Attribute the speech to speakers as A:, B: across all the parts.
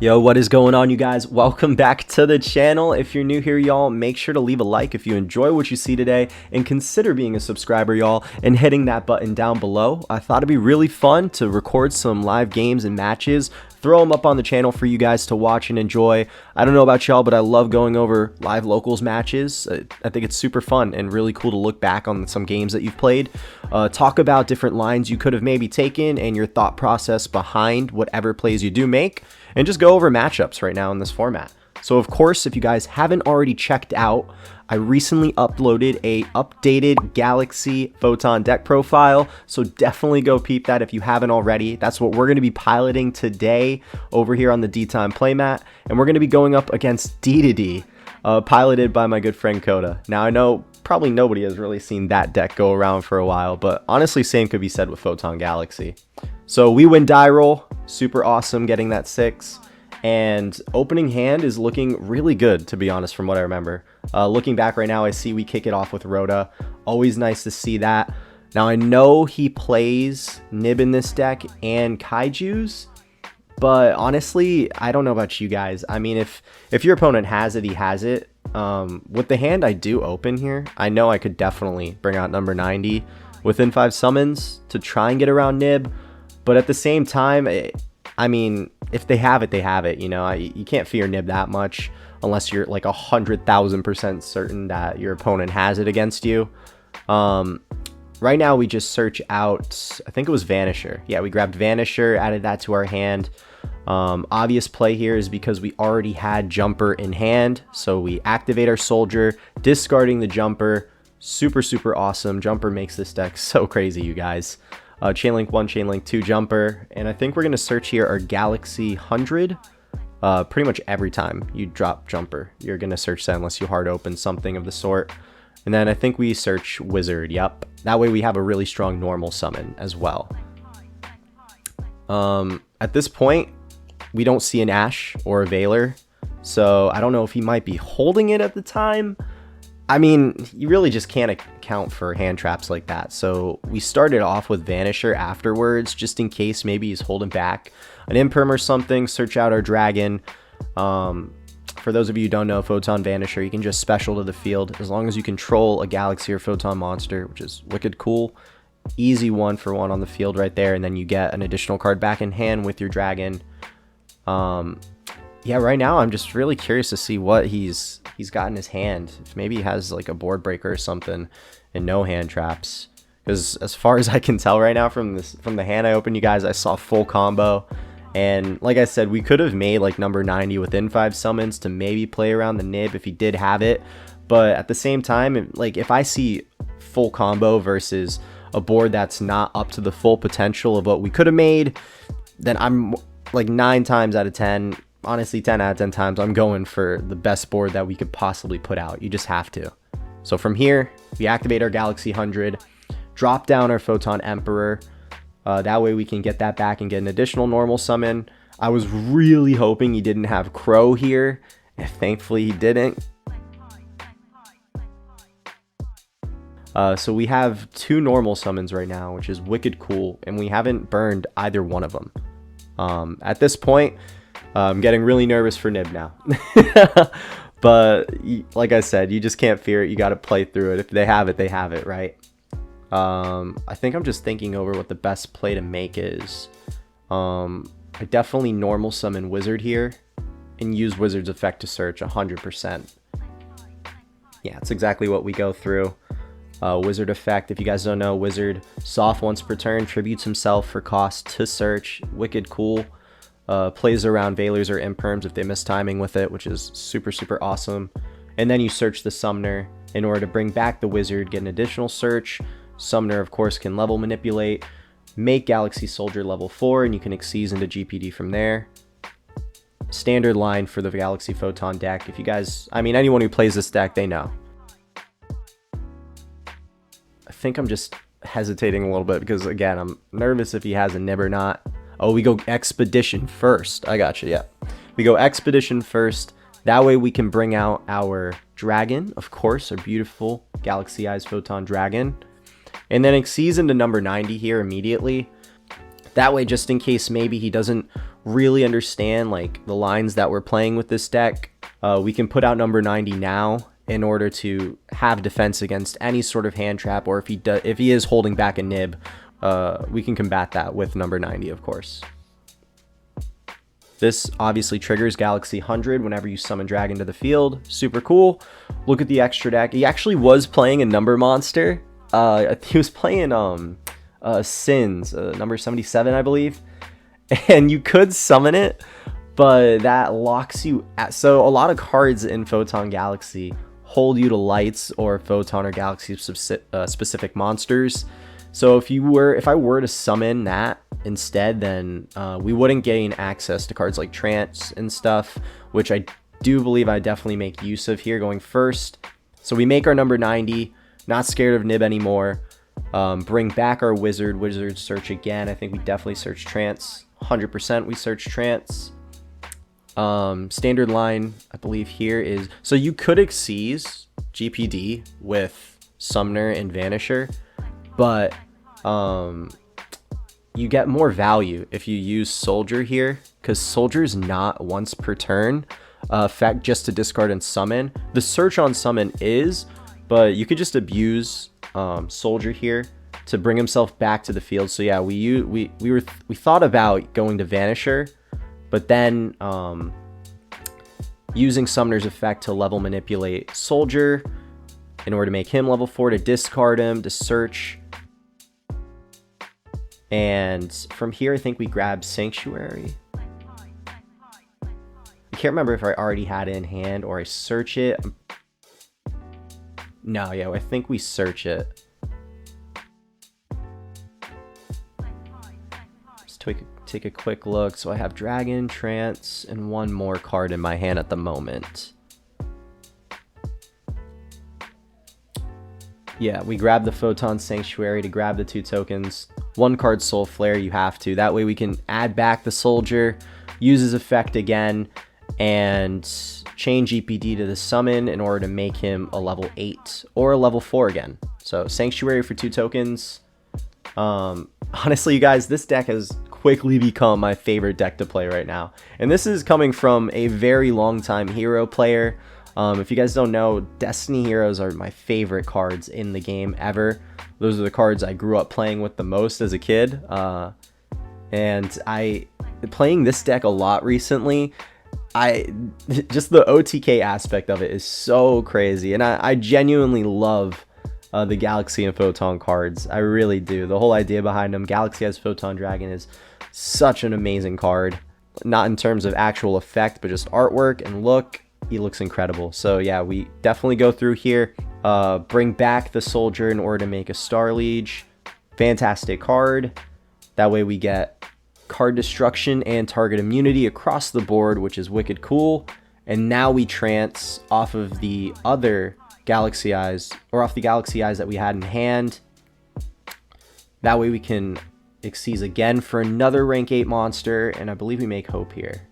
A: Yo, what is going on, you guys? Welcome back to the channel. If you're new here, y'all, make sure to leave a like if you enjoy what you see today, and consider being a subscriber, y'all, and hitting that button down below. I thought it'd be really fun to record some live games and matches, throw them up on the channel for you guys to watch and enjoy. I don't know about y'all, but I love going over live locals matches. I think it's super fun and really cool to look back on some games that you've played, talk about different lines you could have maybe taken and your thought process behind whatever plays you do make, and just go over matchups right now in this format. So of course, if you guys haven't already checked out, I recently uploaded a updated Galaxy Photon deck profile, so definitely go peep that if you haven't already. That's what we're going to be piloting today over here on the D-Time playmat, and we're going to be going up against D2D, piloted by my good friend Coda. Now I know probably nobody has really seen that deck go around for a while, but honestly same could be said with Photon Galaxy. So we win die roll, super awesome getting that 6. And opening hand is looking really good, to be honest, from what I remember. Looking back right now, I see we kick it off with Rhoda. Always nice to see that. Now, I know he plays Nib in this deck and Kaijus, but honestly, I don't know about you guys. I mean, if your opponent has it, he has it. With the hand I do open here, I know I could definitely bring out number 90 within 5 summons to try and get around Nib. But at the same time, I mean, if they have it, they have it. You know, you can't fear Nib that much unless you're like 100,000% certain that your opponent has it against you. Right now, we just search out, I think it was Vanisher. Yeah, we grabbed Vanisher, added that to our hand. Obvious play here is because we already had Jumper in hand. So we activate our Soldier, discarding the Jumper. Super, super awesome. Jumper makes this deck so crazy, you guys. Chainlink 1, Chainlink 2 Jumper, and I think we're going to search here our Galaxy 100. Pretty much every time you drop Jumper, you're going to search that unless you hard open something of the sort. And then I think we search Wizard, yep. That way we have a really strong normal summon as well. At this point, we don't see an Ash or a Veiler, so I don't know if he might be holding it at the time. I mean, you really just can't account for hand traps like that. So we started off with Vanisher afterwards, just in case maybe he's holding back an Imperm or something. Search out our Dragon. For those of you who don't know, Photon Vanisher, you can just special to the field as long as you control a Galaxy or Photon monster, which is wicked cool. Easy 1-for-1 on the field right there, and then you get an additional card back in hand with your Dragon. Yeah, right now I'm just really curious to see what he's got in his hand. If maybe he has like a board breaker or something and no hand traps. Because as far as I can tell right now from the hand I opened, you guys, I saw full combo. And like I said, we could have made like number 90 within 5 summons to maybe play around the Nib if he did have it. But at the same time, like if I see full combo versus a board that's not up to the full potential of what we could have made, then I'm like 9 times out of 10, honestly 10 out of 10 times, I'm going for the best board that we could possibly put out. You just have to. So from here, we activate our Galaxy 100, drop down our Photon Emperor. That way we can get that back and get an additional normal summon. I was really hoping he didn't have Crow here, and thankfully he didn't. So we have 2 normal summons right now, which is wicked cool, and we haven't burned either one of them. At this point, I'm getting really nervous for Nib now. But like I said, you just can't fear it. You got to play through it. If they have it, right? I think I'm just thinking over what the best play to make is. I definitely normal summon Wizard here and use Wizard's effect to search 100%. Yeah, it's exactly what we go through. Wizard effect, if you guys don't know, Wizard soft once per turn, tributes himself for cost to search. Wicked cool. Plays around Veilers or Imperms if they miss timing with it, which is super, super awesome. And then you search the Summoner in order to bring back the Wizard, get an additional search. Summoner, of course, can level manipulate, make Galaxy Soldier level 4, and you can exceed into GPD from there. Standard line for the Galaxy Photon deck. If you guys, I mean, anyone who plays this deck, they know. I think I'm just hesitating a little bit because, again, I'm nervous if he has a Nib or not. Oh, we go Expedition first. I got you, yeah. We go Expedition first. That way we can bring out our Dragon, of course, our beautiful Galaxy Eyes Photon Dragon. And then exceeds into number 90 here immediately. That way, just in case maybe he doesn't really understand like the lines that we're playing with this deck, we can put out number 90 now in order to have defense against any sort of hand trap, or if he is holding back a nib, we can combat that with number 90, of course. This obviously triggers Galaxy 100 whenever you summon Dragon to the field. Super cool. Look at the extra deck. He actually was playing a number monster. He was playing Sins, number 77, I believe. And you could summon it, but that locks you at... So a lot of cards in Photon Galaxy hold you to lights or Photon or Galaxy specific monsters. So if I were to summon that instead, then we wouldn't gain access to cards like Trance and stuff, which I do believe I definitely make use of here going first. So we make our number 90, not scared of nib anymore. Bring back our wizard search again. I think we definitely search Trance. 100% we search Trance. Standard line, I believe here is... So you could Xyz GPD with Summoner and Vanisher, but you get more value if you use Soldier here, because Soldier's not once per turn effect just to discard and summon. The search on summon is, but you could just abuse Soldier here to bring himself back to the field. So yeah, we thought about going to Vanisher, but then using Summoner's effect to level manipulate Soldier in order to make him level 4, to discard him, to search. And from here, I think we grab Sanctuary. I can't remember if I already had it in hand or I search it. No, yeah, I think we search it. Let's take a quick look. So I have Dragon, Trance, and one more card in my hand at the moment. Yeah, we grab the Photon Sanctuary to grab the 2 tokens. 1 card Soul Flare, you have to. That way we can add back the Soldier, use his effect again, and change EPD to the summon in order to make him a level 8 or a level 4 again. So Sanctuary for 2 tokens. Honestly, you guys, this deck has quickly become my favorite deck to play right now. And this is coming from a very long time hero player. If you guys don't know, Destiny Heroes are my favorite cards in the game ever. Those are the cards I grew up playing with the most as a kid. And playing this deck a lot recently, just the OTK aspect of it is so crazy. And I genuinely love the Galaxy and Photon cards. I really do. The whole idea behind them, Galaxy has Photon Dragon, is such an amazing card. Not in terms of actual effect, but just artwork and look. He looks incredible. So yeah, we definitely go through here, bring back the Soldier in order to make a Star Liege. Fantastic card. That way we get card destruction and target immunity across the board, which is wicked cool. And now we Trance off of the other Galaxy Eyes, or off the Galaxy Eyes that we had in hand. That way we can Xyz again for another rank 8 monster, and I believe we make Hope here.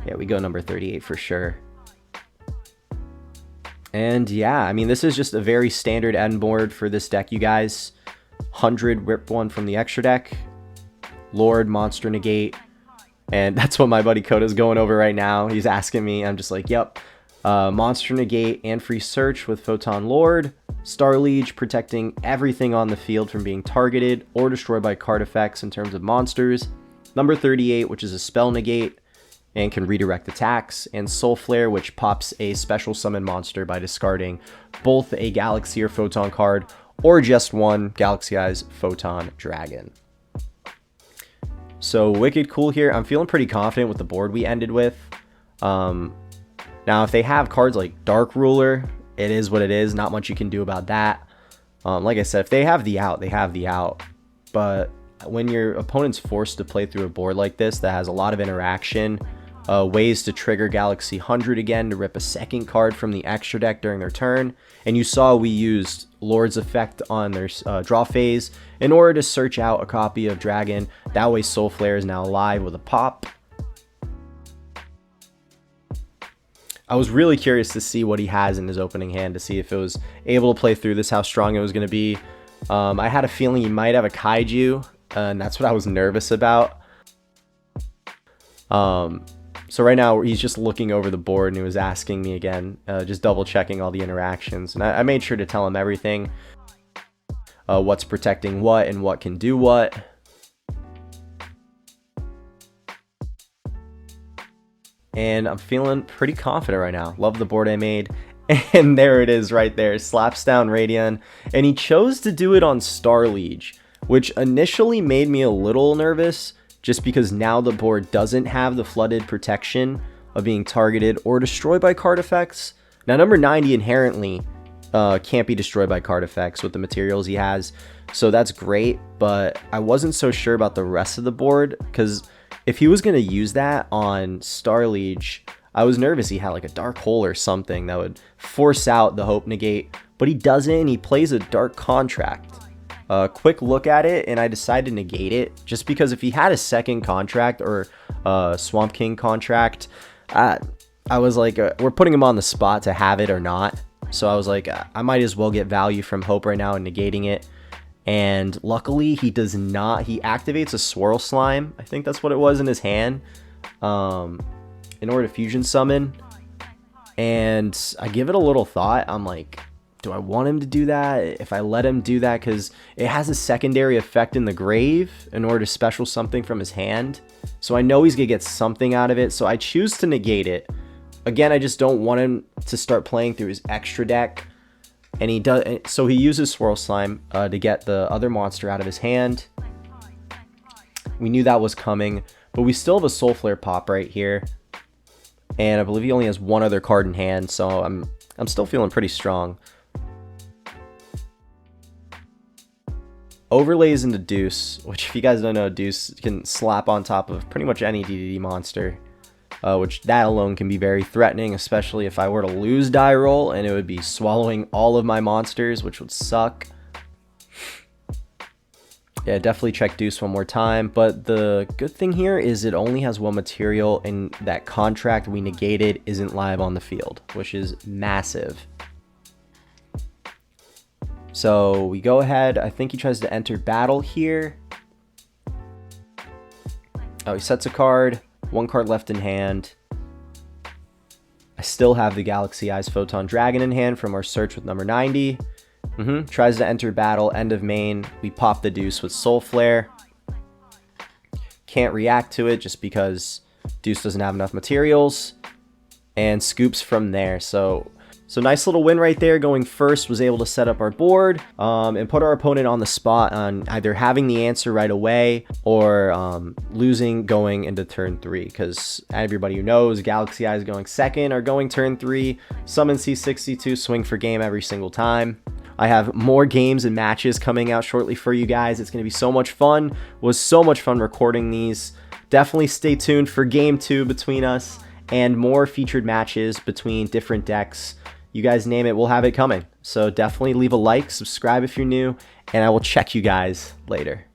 A: Yeah, we go number 38 for sure. And yeah, I mean, this is just a very standard end board for this deck, you guys. 100 rip one from the extra deck, Lord, Monster Negate, and that's what my buddy Koda's going over right now. He's asking me, I'm just like, yep. Monster Negate and free search with Photon Lord, Star Liege protecting everything on the field from being targeted or destroyed by card effects in terms of monsters. Number 38, which is a spell negate and can redirect attacks, and Soul Flare, which pops a special summon monster by discarding both a Galaxy or Photon card or just one Galaxy Eyes Photon Dragon. So wicked cool here. I'm feeling pretty confident with the board we ended with. Now, if they have cards like Dark Ruler, it is what it is. Not much you can do about that. Like I said, if they have the out, they have the out. But when your opponent's forced to play through a board like this that has a lot of interaction, ways to trigger Galaxy 100 again to rip a second card from the extra deck during their turn. And you saw we used Lord's effect on their draw phase in order to search out a copy of Dragon. That way Soul Flare is now alive with a pop. I was really curious to see what he has in his opening hand, to see if it was able to play through this, how strong it was going to be. I had a feeling he might have a Kaiju and that's what I was nervous about. So right now he's just looking over the board and he was asking me again, just double checking all the interactions, and I made sure to tell him everything, what's protecting what and what can do what. And I'm feeling pretty confident right now. Love the board I made. And there it is right there, slaps down Radion. And he chose to do it on Star Liege, which initially made me a little nervous, just because now the board doesn't have the flooded protection of being targeted or destroyed by card effects. Now number 90 inherently can't be destroyed by card effects with the materials he has, so that's great, but I wasn't so sure about the rest of the board, because if he was going to use that on Star Liege, I was nervous he had like a dark hole or something that would force out the hope negate, but he doesn't, and he plays a dark contract. Quick look at it, and I decided to negate it, just because if he had a second contract or Swamp King contract, I was like, we're putting him on the spot to have it or not. So I was like, I might as well get value from hope right now and negating it. And luckily he does not. He activates a Swirl Slime, I think that's what it was, in his hand, in order to fusion summon. And I give it a little thought. I'm like, do I want him to do that? If I let him do that, because it has a secondary effect in the grave in order to special something from his hand, so I know he's gonna get something out of it, so I choose to negate it. Again, I just don't want him to start playing through his extra deck, and he does, so he uses Swirl Slime to get the other monster out of his hand. We knew that was coming, but we still have a Soul Flare pop right here, and I believe he only has one other card in hand, so I'm still feeling pretty strong. Overlays into Deuce, which if you guys don't know, Deuce can slap on top of pretty much any DDD monster, which that alone can be very threatening, especially if I were to lose die roll and it would be swallowing all of my monsters, which would suck. Yeah, definitely check Deuce one more time, but the good thing here is it only has one material, and that contract we negated isn't live on the field, which is massive. So we go ahead, I think he tries to enter battle here. Oh, he sets a card, one card left in hand. I still have the Galaxy Eyes Photon Dragon in hand from our search with number 90. Tries to enter battle, end of main. We pop the Deuce with Soul Flare. Can't react to it just because Deuce doesn't have enough materials. And scoops from there. So nice little win right there. Going first, was able to set up our board and put our opponent on the spot on either having the answer right away or losing going into turn 3, because everybody who knows Galaxy Eyes going second or going turn 3, summon C62, swing for game every single time. I have more games and matches coming out shortly for you guys. It's going to be so much fun. Was so much fun recording these. Definitely stay tuned for game 2 between us and more featured matches between different decks. You guys name it, we'll have it coming. So definitely leave a like, subscribe if you're new, and I will check you guys later.